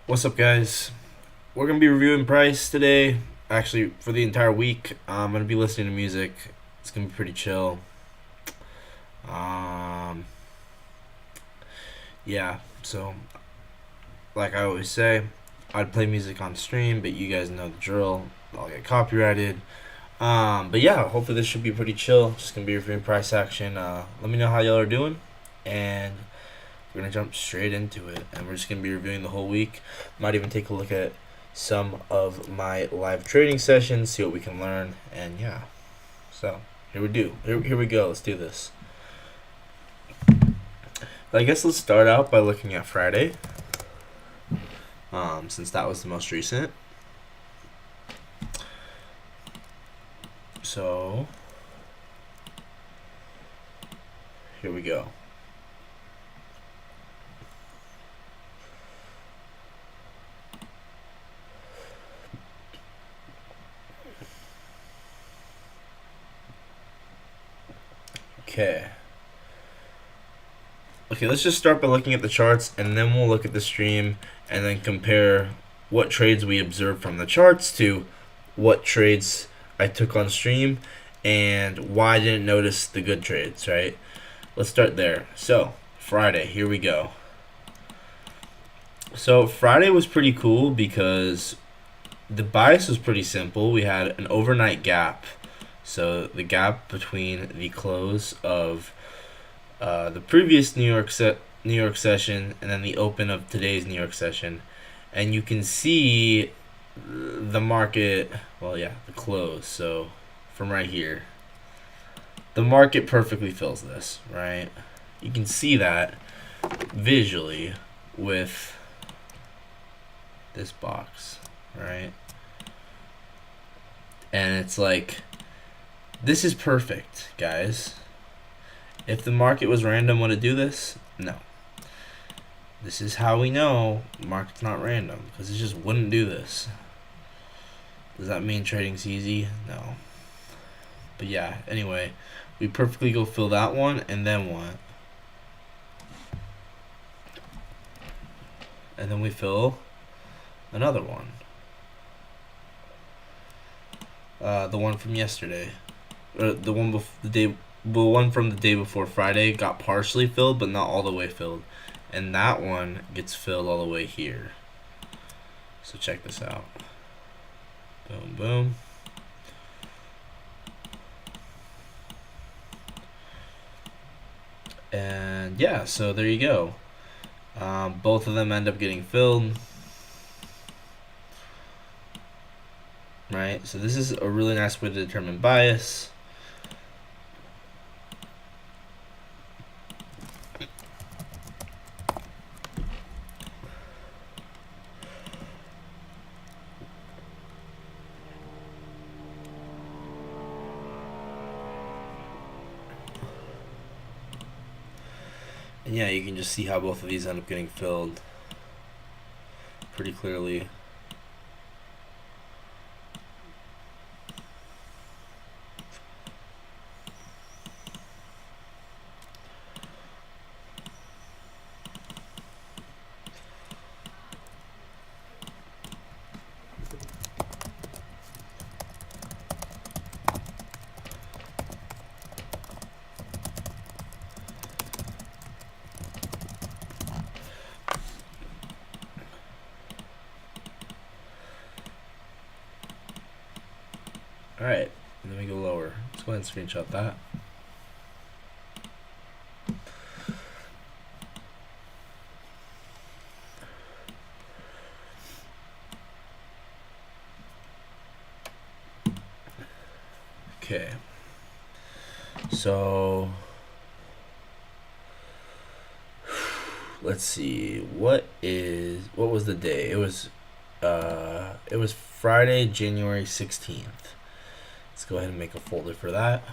What's up, guys? We're gonna be reviewing Price today. Actually, for the entire week, I'm gonna be listening to music. It's gonna be pretty chill. Um, yeah. So, like I always say, I'd play music on stream, but you guys know the drill. I'll get copyrighted. But yeah, hopefully this should be pretty chill. Just gonna be reviewing Price action. Let me know how y'all are doing, and we're gonna jump straight into it. And we're just gonna be reviewing the whole week. Might even take a look at some of my live trading sessions, see what we can learn, and yeah. So here we go. Let's do this. I guess let's start out by looking at Friday, since that was the most recent. So here we go. Okay. Okay, let's just start by looking at the charts, and then we'll look at the stream, and then compare what trades we observed from the charts to what trades I took on stream, and why I didn't notice the good trades, right? Let's start there. So, Friday, here we go. So, Friday was pretty cool because the bias was pretty simple. We had an overnight gap. So, the gap between the close of the previous New York session and then the open of today's New York session, and you can see the market. Well, yeah, the close. So from right here, the market perfectly fills this, right? You can see that visually with this box, right? And it's like, this is perfect, guys. If the market was random, would it do this? No. This is how we know the market's not random, because it just wouldn't do this. Does that mean trading's easy? No. But yeah, anyway, we perfectly go fill that one, and then what? And then we fill another one. The one from yesterday. The one from the day before Friday got partially filled, but not all the way filled. And that one gets filled all the way here. So check this out. Boom, boom. And yeah, so there you go. Both of them end up getting filled. Right? So this is a really nice way to determine bias. And yeah, you can just see how both of these end up getting filled pretty clearly. Alright, and then we go lower. Let's go ahead and screenshot that. Okay. So let's see. What was the day? It was Friday, January 16th. Let's go ahead and make a folder for that.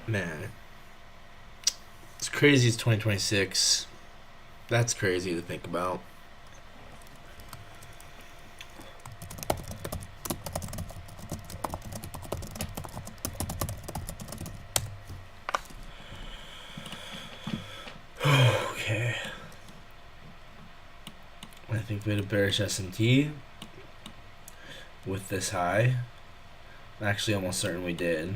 Man, it's crazy. It's 2026. That's crazy to think about. Okay. I think we had a bearish S&T with this high. I'm actually almost certain we did.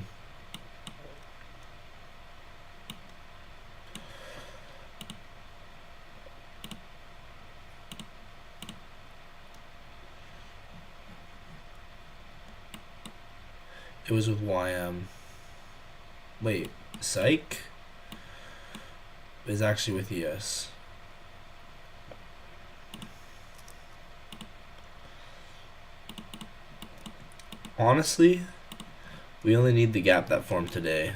It was with YM. Wait, Psych? It was actually with ES. Honestly, we only need the gap that formed today.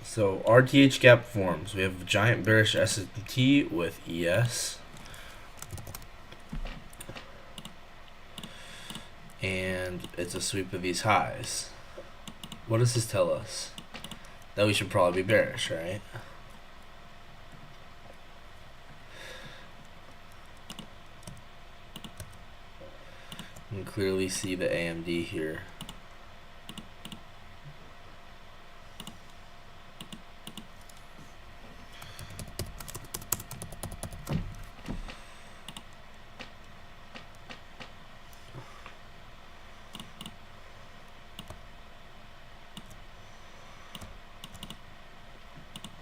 So RTH gap forms. We have a giant bearish S&T with ES. And it's a sweep of these highs. What does this tell us? That we should probably be bearish, right? You can clearly see the AMD here.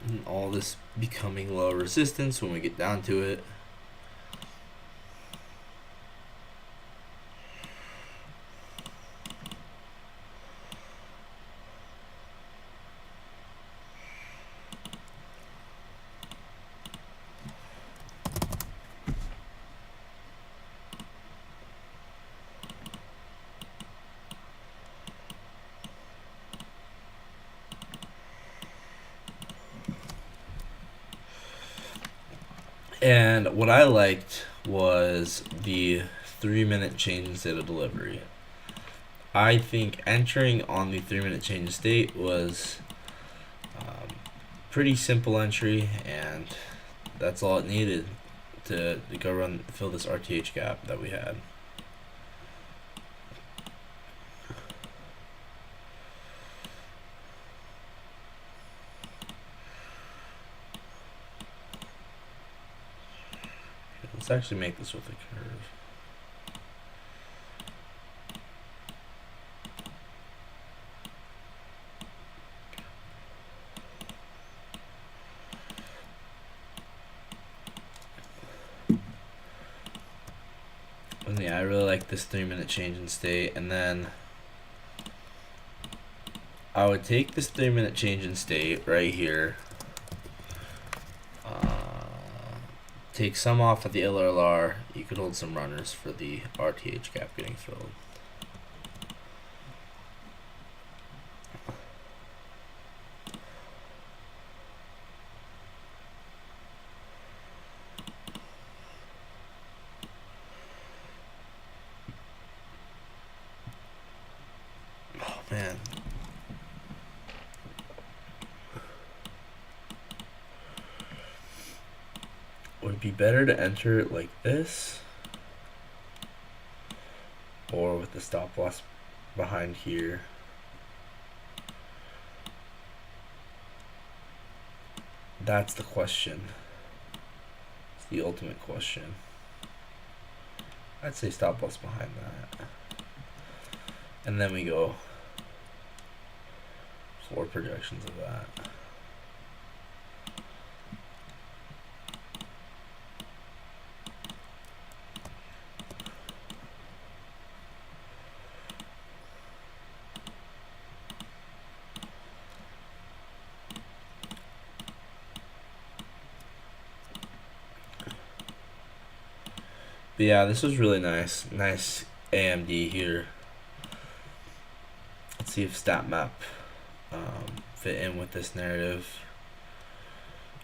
And all this becoming low resistance when we get down to it. And what I liked was the 3-minute change in state of delivery. I think entering on the 3-minute change in state was pretty simple entry, and that's all it needed to go fill this RTH gap that we had. Let's actually make this with a curve. And yeah, I really like this 3-minute change in state, and then I would take this 3-minute change in state right here, take some off at the LRLR. You could hold some runners for the RTH gap getting filled. Oh man. Would it be better to enter it like this, or with the stop loss behind here? That's the question. It's the ultimate question. I'd say stop loss behind that. And then we go forward projections of that. But yeah, this was really nice. Nice AMD here. Let's see if stat map fit in with this narrative.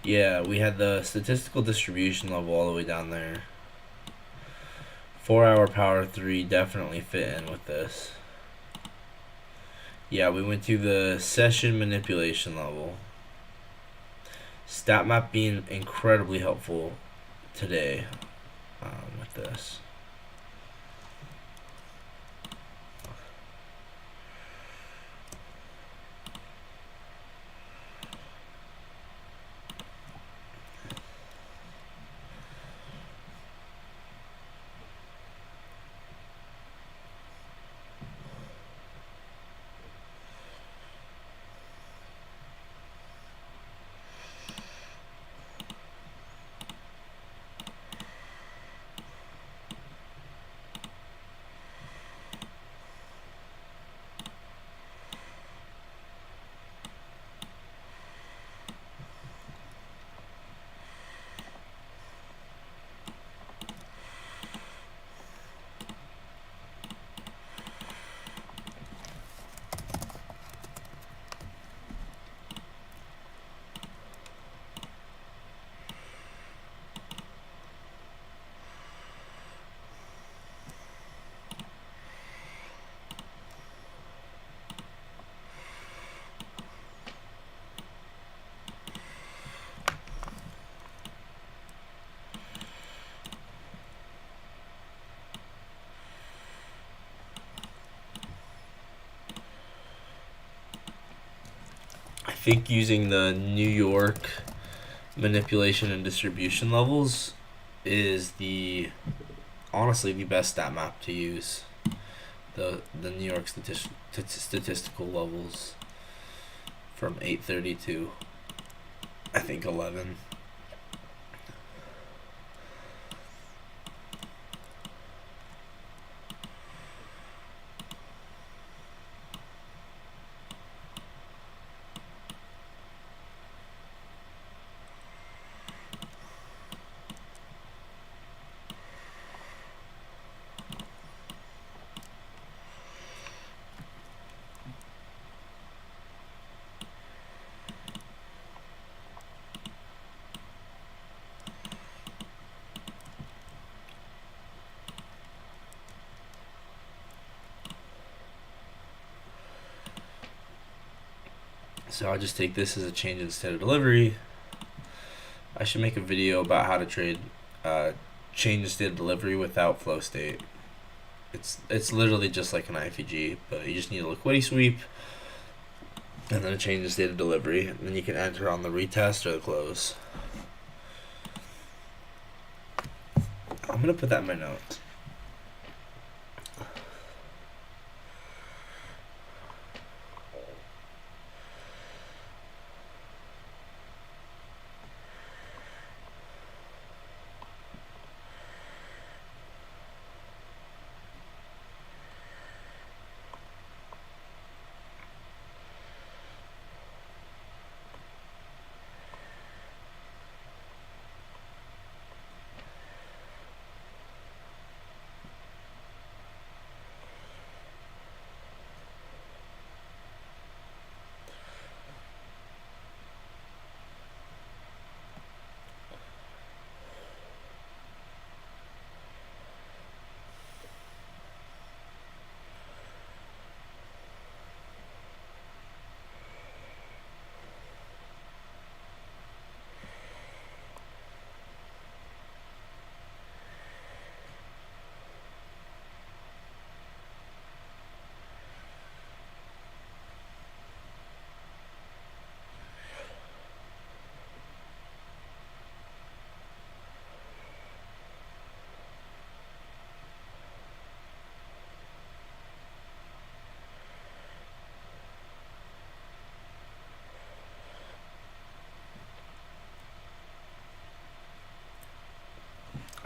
Yeah, we had the statistical distribution level all the way down there. 4-hour power 3 definitely fit in with this. Yeah, we went to the session manipulation level. Stat map being incredibly helpful today with this. I think using the New York manipulation and distribution levels is honestly the best stat map to use. The New York statistical levels from 830 to I think 11. So I'll just take this as a change in state of delivery. I should make a video about how to trade change the state of delivery without flow state. It's literally just like an IFEG, but you just need a liquidity sweep and then a change the state of delivery, and then you can enter on the retest or the close. I'm gonna put that in my notes.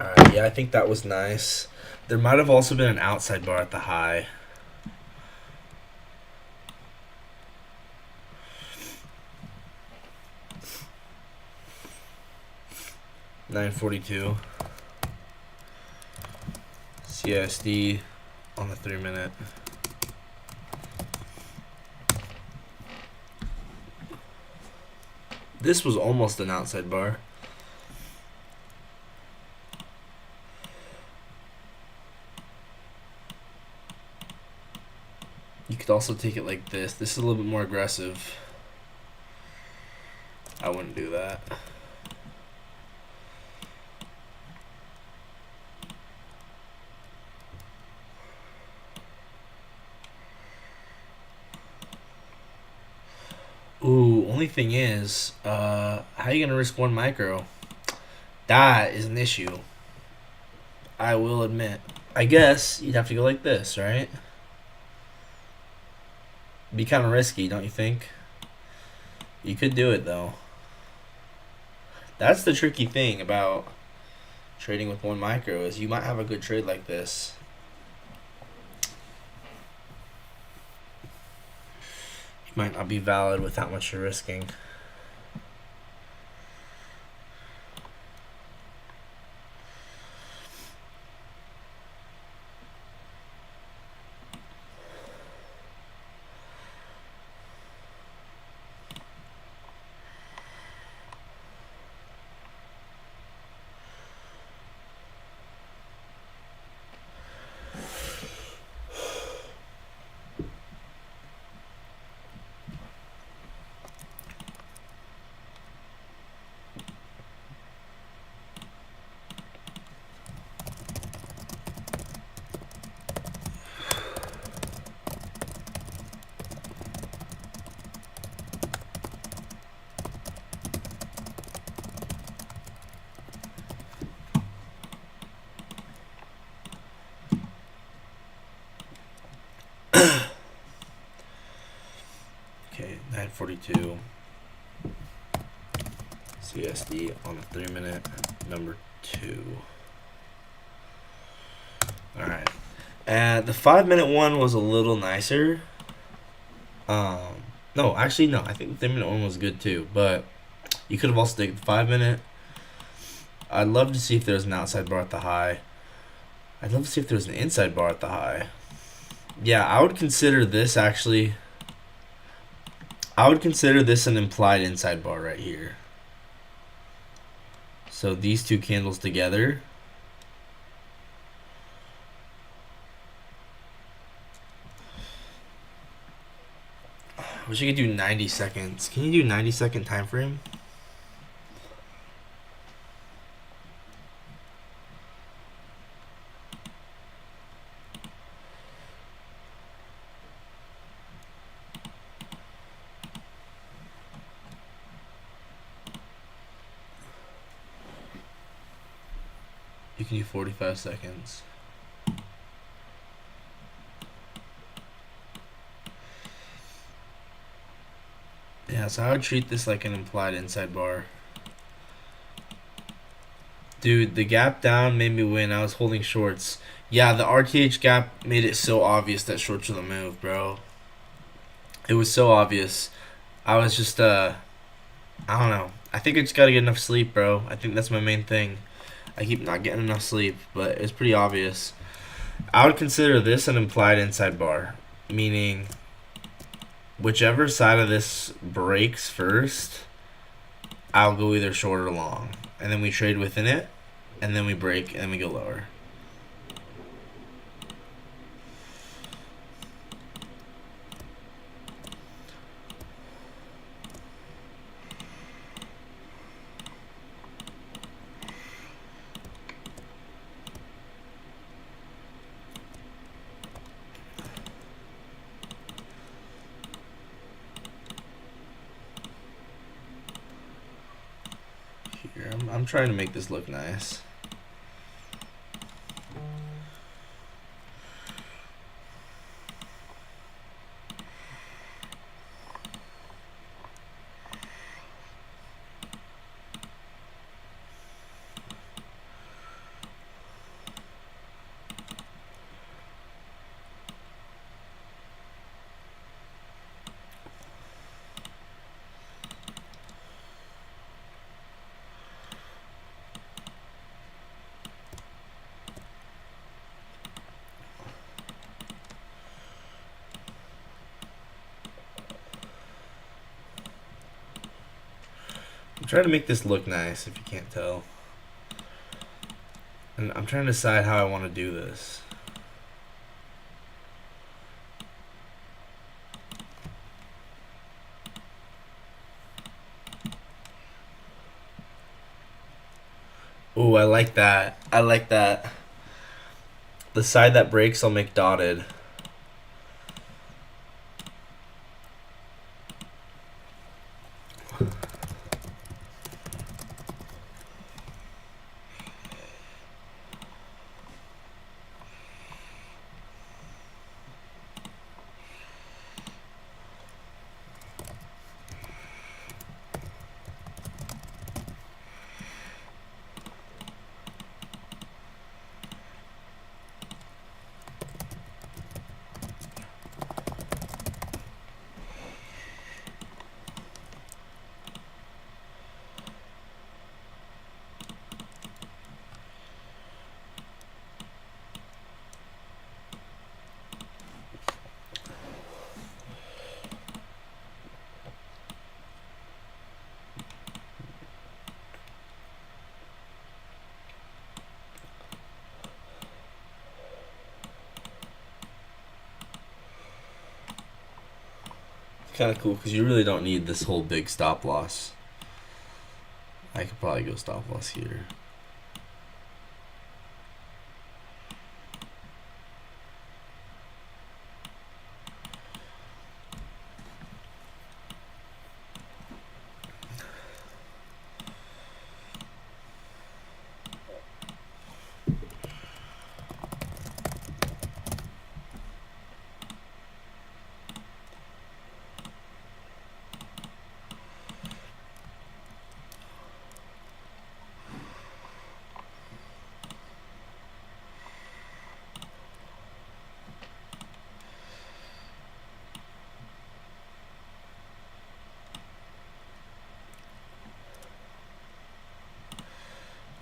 Alright, yeah, I think that was nice. There might have also been an outside bar at the high. $9.42. CSD on the 3-minute. This was almost an outside bar. also take it like this. This is a little bit more aggressive. I wouldn't do that. Ooh, only thing is, how are you gonna risk 1 micro? That is an issue. I will admit. I guess you'd have to go like this, right? Be kind of risky, don't you think? You could do it though. That's the tricky thing about trading with 1 micro is you might have a good trade like this. It might not be valid with how much you're risking. Okay, 942. CSD on the 3-minute, number 2. Alright. The 5-minute one was a little nicer. No, actually, no. I think the 3-minute one was good too. But you could have also taken the 5-minute. I'd love to see if there's an outside bar at the high. I'd love to see if there's an inside bar at the high. Yeah, I would consider this actually. I would consider this an implied inside bar right here. So these two candles together. I wish you could do 90 seconds. Can you do 90-second time frame? You can do 45 seconds. Yeah, so I would treat this like an implied inside bar. Dude, the gap down made me win. I was holding shorts. Yeah, the RTH gap made it so obvious that shorts were the move, bro. It was so obvious. I was just, I don't know. I think I just gotta get enough sleep, bro. I think that's my main thing. I keep not getting enough sleep, but it's pretty obvious. I would consider this an implied inside bar, meaning whichever side of this breaks first, I'll go either short or long. And then we trade within it, and then we break, and then we go lower. Here, I'm trying to make this look nice. I'm trying to make this look nice, if you can't tell. And I'm trying to decide how I want to do this. Ooh, I like that. I like that. The side that breaks, I'll make dotted. Kind of cool because you really don't need this whole big stop loss. I could probably go stop loss here.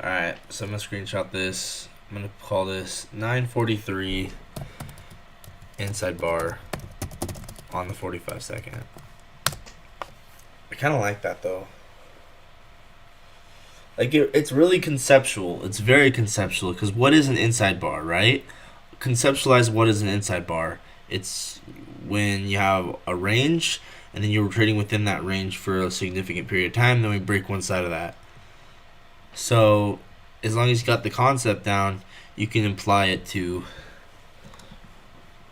Alright, so I'm going to screenshot this. I'm going to call this 943 inside bar on the 45 second. I kind of like that though. Like it's really conceptual. It's very conceptual because what is an inside bar, right? Conceptualize what is an inside bar. It's when you have a range and then you're trading within that range for a significant period of time, then we break one side of that. So, as long as you got the concept down, you can apply it to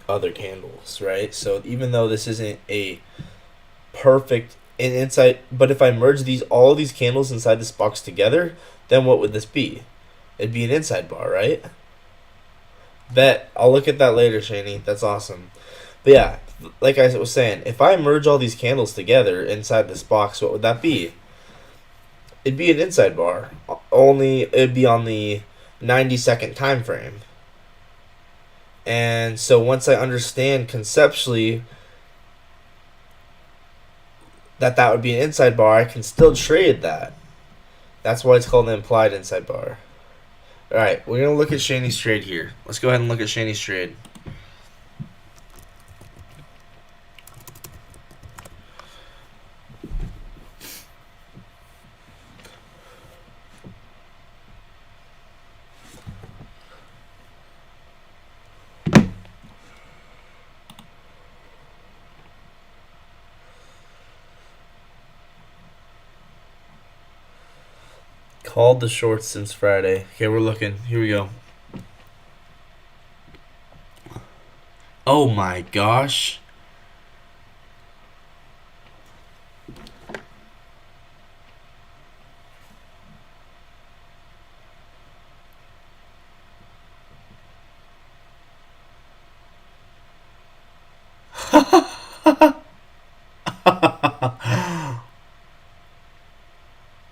other candles, right? So, even though this isn't a perfect inside, but if I merge all of these candles inside this box together, then what would this be? It'd be an inside bar, right? Bet. I'll look at that later, Shani. That's awesome. But yeah, like I was saying, if I merge all these candles together inside this box, what would that be? It'd be an inside bar. Only it'd be on the 90-second time frame. And so once I understand conceptually that would be an inside bar, I can still trade that. That's why it's called an implied inside bar. Alright, we're going to look at Shani's trade here. Let's go ahead and look at Shani's trade. Called the shorts since Friday. Okay, we're looking. Here we go. Oh my gosh.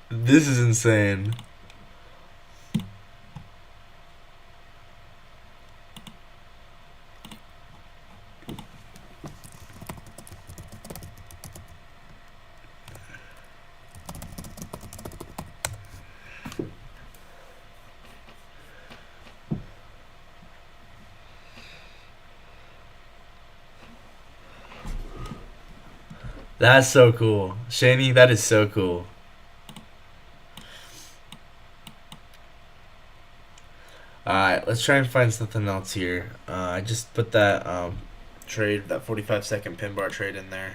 This is insane. That's so cool. Shani, that is so cool. Alright, let's try and find something else here. I just put that trade, that 45-second pin bar trade in there.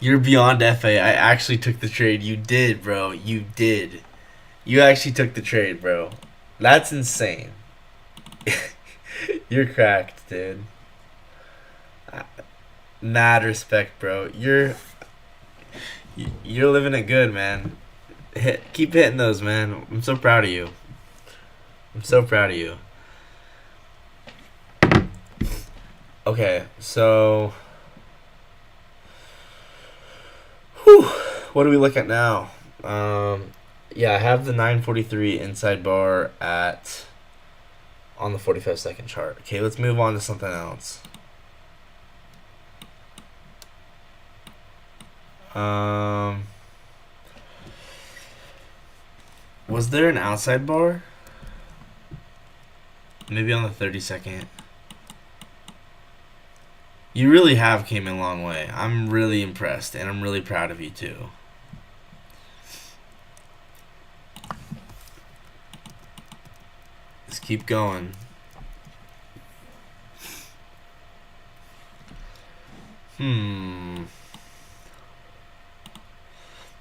You're beyond FA. I actually took the trade. You did, bro. You did. You actually took the trade, bro. That's insane. You're cracked, dude. Mad respect, bro. You're living it good, man. Keep hitting those, man. I'm so proud of you. I'm so proud of you. Okay, so whew, what do we look at now? Yeah, I have the 943 inside bar at on the 45-second chart. Okay, let's move on to something else. Was there an outside bar? Maybe on the 32nd. You really have came a long way. I'm really impressed, and I'm really proud of you too. Let's keep going.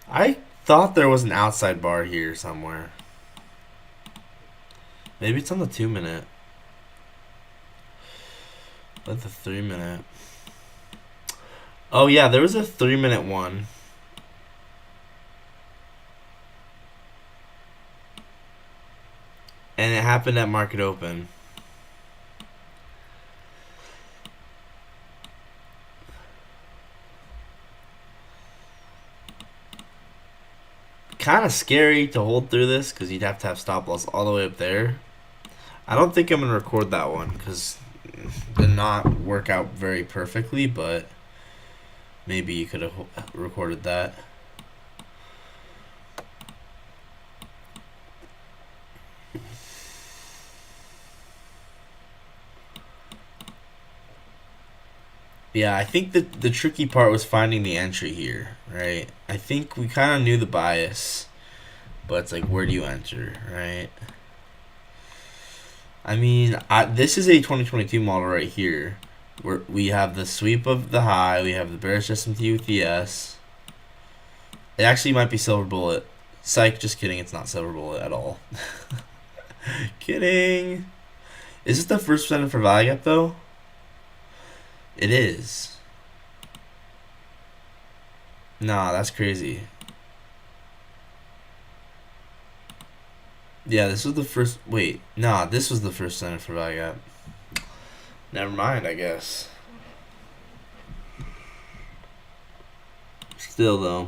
I thought there was an outside bar here somewhere. Maybe it's on the 2-minute. But the 3-minute. Oh yeah, there was a 3-minute one. And it happened at market open. Kind of scary to hold through this because you'd have to have stop loss all the way up there. I don't think I'm going to record that one because it did not work out very perfectly, but maybe you could have recorded that. Yeah, I think the tricky part was finding the entry here, right? I think we kind of knew the bias, but it's like, where do you enter, right? I mean, this is a 2022 model right here, where we have the sweep of the high, we have the bearish S&P with the S. It actually might be silver bullet. Psych, just kidding, it's not silver bullet at all. Kidding. Is this the first percent for value gap though? It is. Nah, that's crazy. Yeah, this was the first. Wait, nah, this was the first center for value gap. Never mind, I guess. Still, though.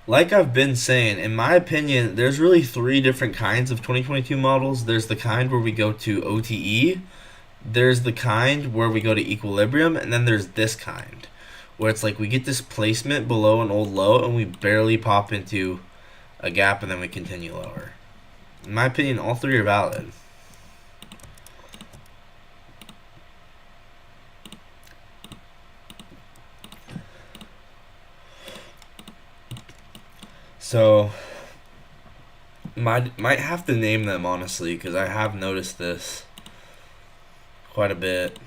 Like I've been saying, in my opinion, there's really 3 different kinds of 2022 models. There's the kind where we go to OTE, there's the kind where we go to equilibrium, and then there's this kind where it's like we get displacement below an old low and we barely pop into a gap and then we continue lower. In my opinion, all 3 are valid. So might have to name them honestly because I have noticed this quite a bit.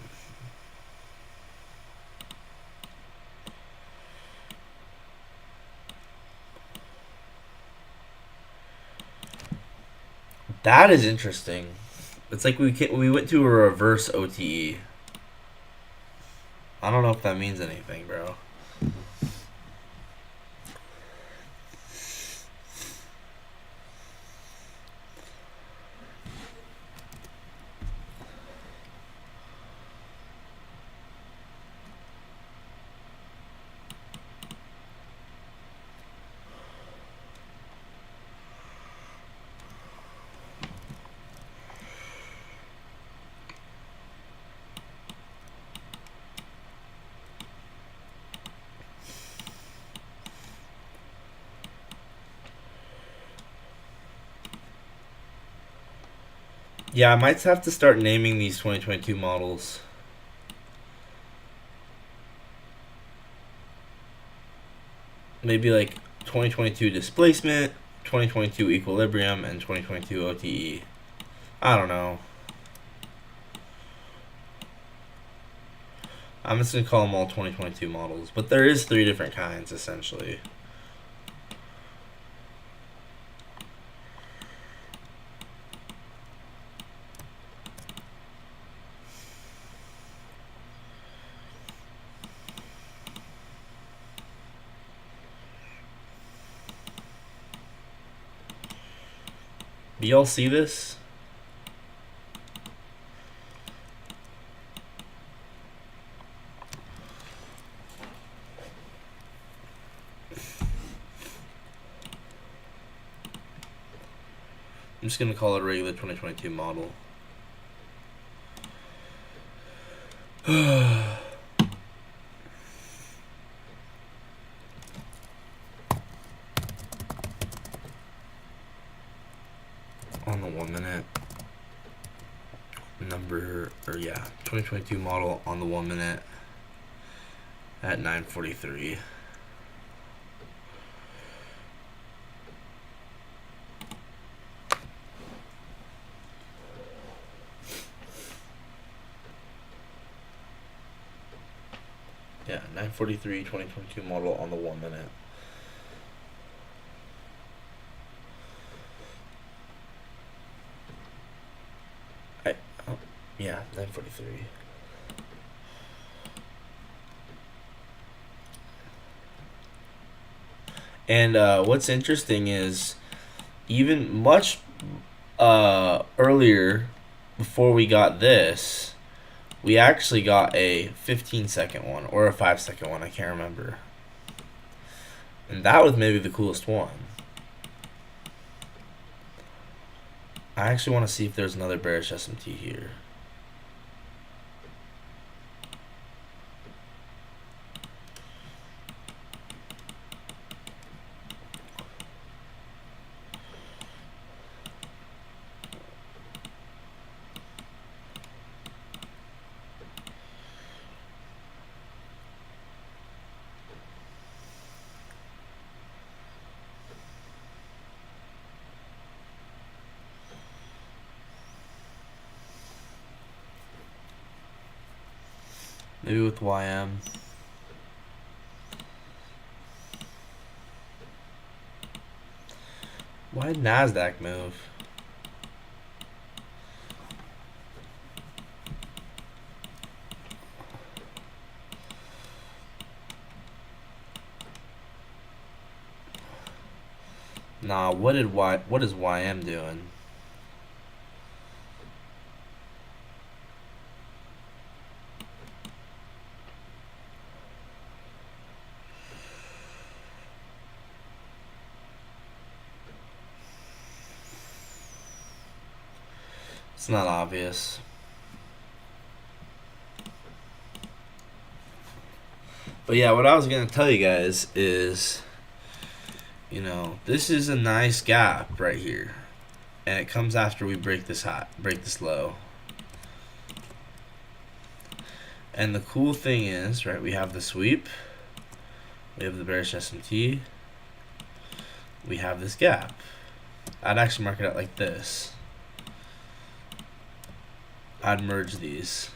That is interesting. It's like we went to a reverse OTE. I don't know if that means anything, bro. Yeah, I might have to start naming these 2022 models. Maybe like 2022 displacement, 2022 Equilibrium and 2022 OTE. I don't know. I'm just going to call them all 2022 models. But there is 3 different kinds, essentially. Do y'all see this? I'm just going to call it a regular 2022 model. On the 1 minute. Number, or yeah, 2022 model on the 1 minute at 9:43. Yeah, 9:43, 2022 model on the 1 minute. Yeah, 9:43. And what's interesting is even much earlier, before we got this, we actually got a 15-second one or a 5-second one. I can't remember. And that was maybe the coolest one. I actually want to see if there's another bearish SMT here. Maybe with YM. Why did NASDAQ move? Nah, what is YM doing? It's not obvious. But yeah, what I was gonna tell you guys is, you know, this is a nice gap right here, and it comes after we break this low. And the cool thing is, right, we have the sweep, we have the bearish SMT, we have this gap. I'd actually mark it out like this. I'd merge these.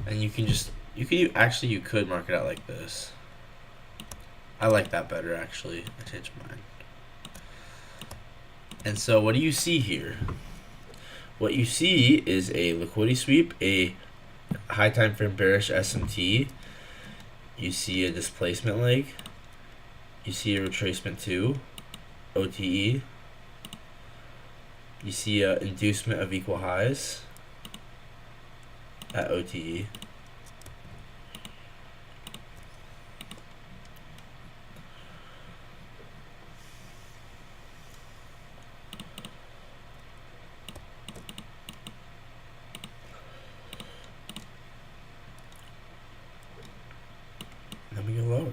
And you could mark it out like this. I like that better, actually. I changed mine. And so what do you see here? What you see is a liquidity sweep, a high time frame bearish SMT. You see a displacement leg. You see a retracement to OTE. You see a inducement of equal highs at OTE. Let me go lower,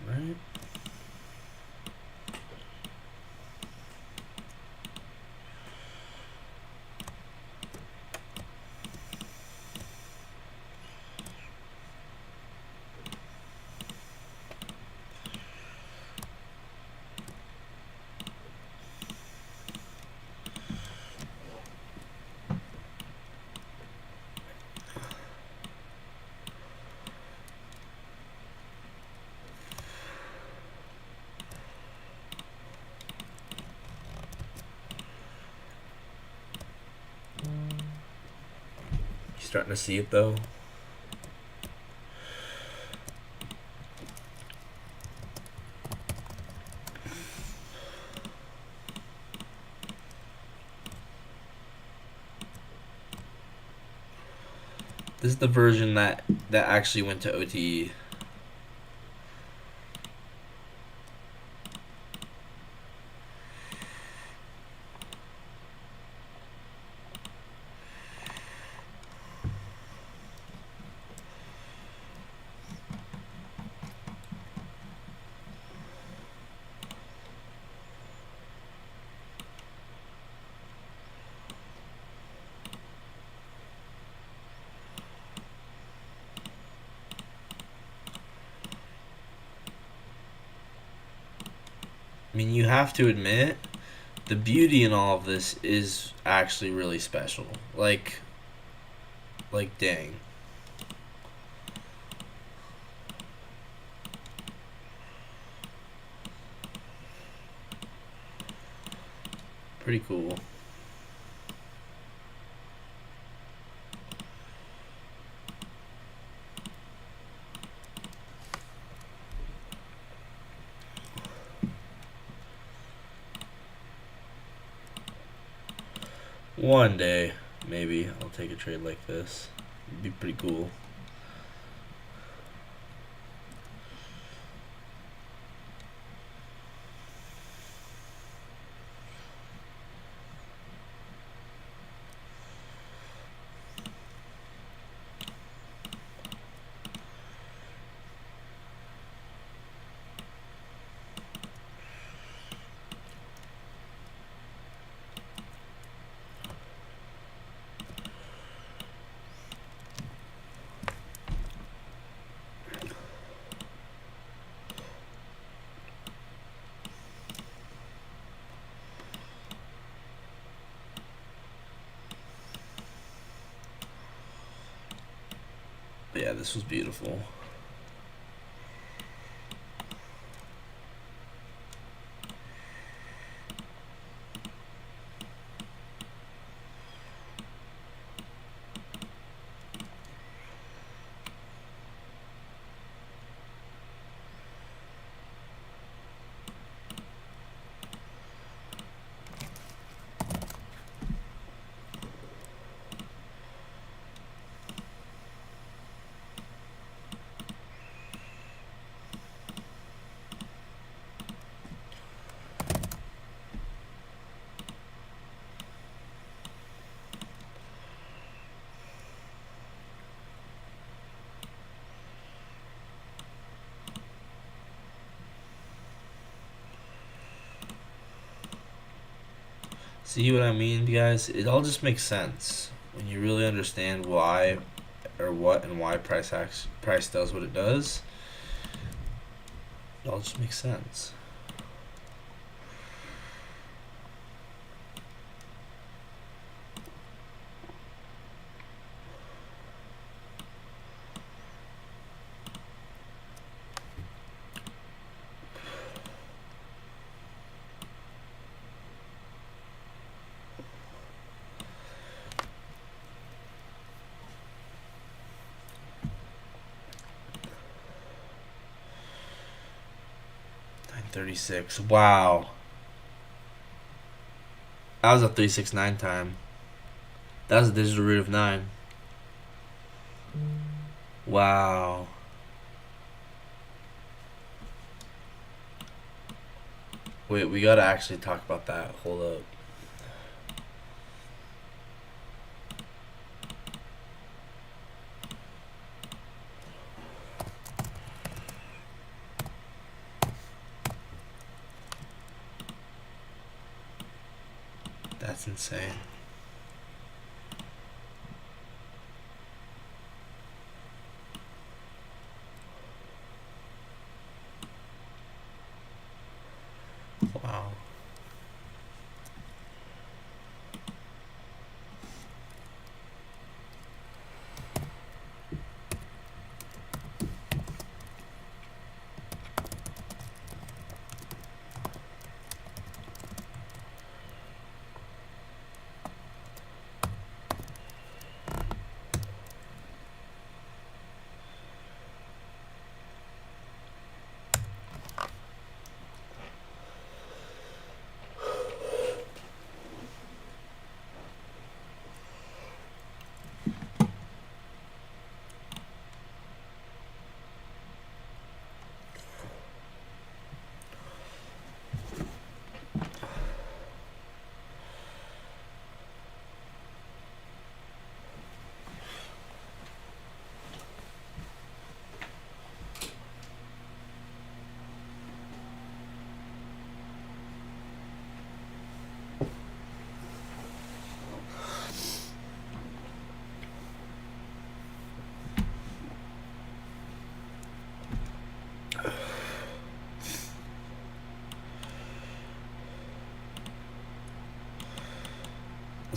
right? starting to see it though. This is the version that actually went to OTE. I mean, you have to admit, the beauty in all of this is actually really special. Like dang. Pretty cool. One day, maybe, I'll take a trade like this. It'd be pretty cool. But yeah, this was beautiful. See what I mean, guys? It all just makes sense when you really understand why or what and why price does what it does. It all just makes sense. $9.36. Wow. That was a 369 time. That was a digital root of 9. Wow. Wait, we gotta actually talk about that. Hold up. That's insane. Wow.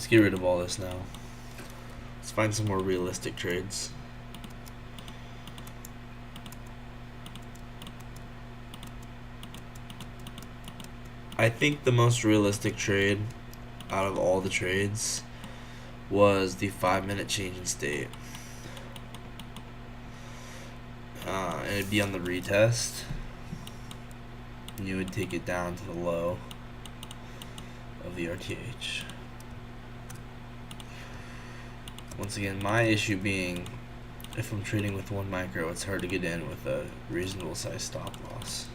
let's get rid of all this now. Let's find some more realistic trades. I think the most realistic trade out of all the trades was the 5-minute change in state. And it'd be on the retest. And you would take it down to the low of the RTH. Once again, my issue being, if I'm trading with 1 micro, it's hard to get in with a reasonable size stop loss.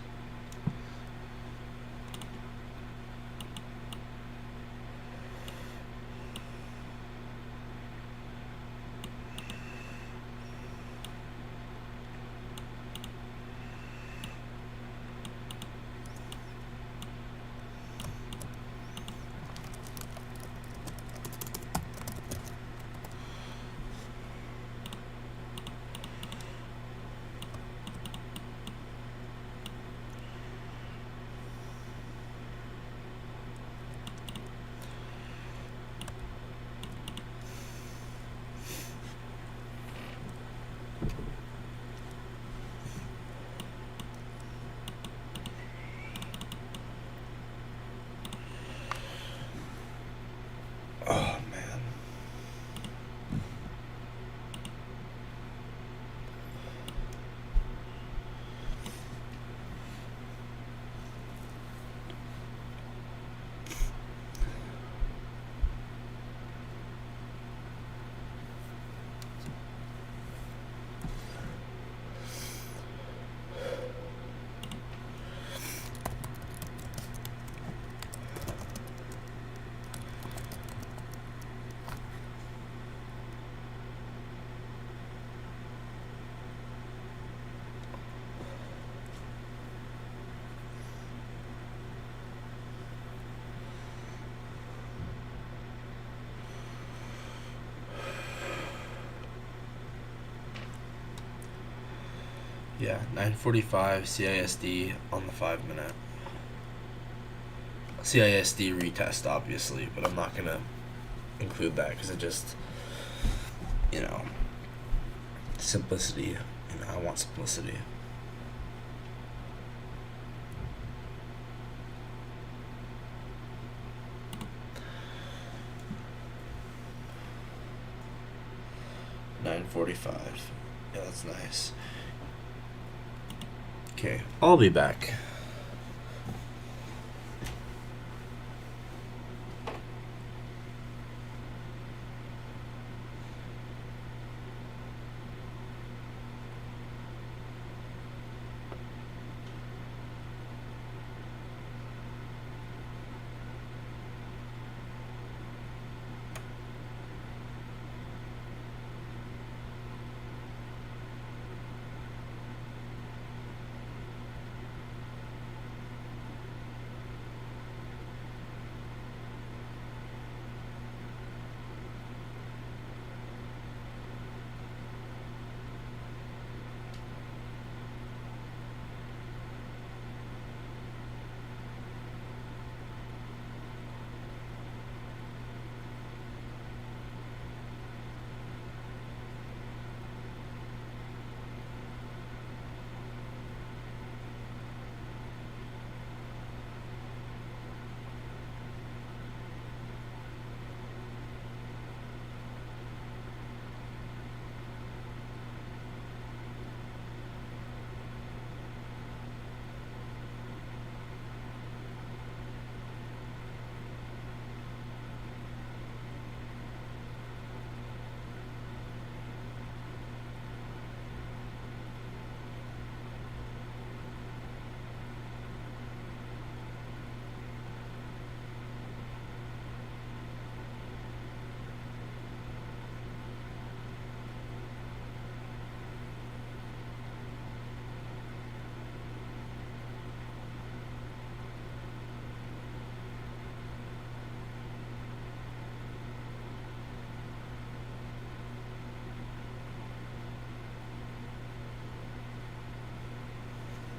Oh man. Yeah, 9:45 CISD on the 5-minute. CISD retest, obviously, but I'm not gonna include that because it just, simplicity. I want simplicity. $9.45. Yeah, that's nice. Okay, I'll be back.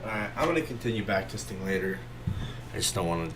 Alright, I'm going to continue backtesting later. I just don't want to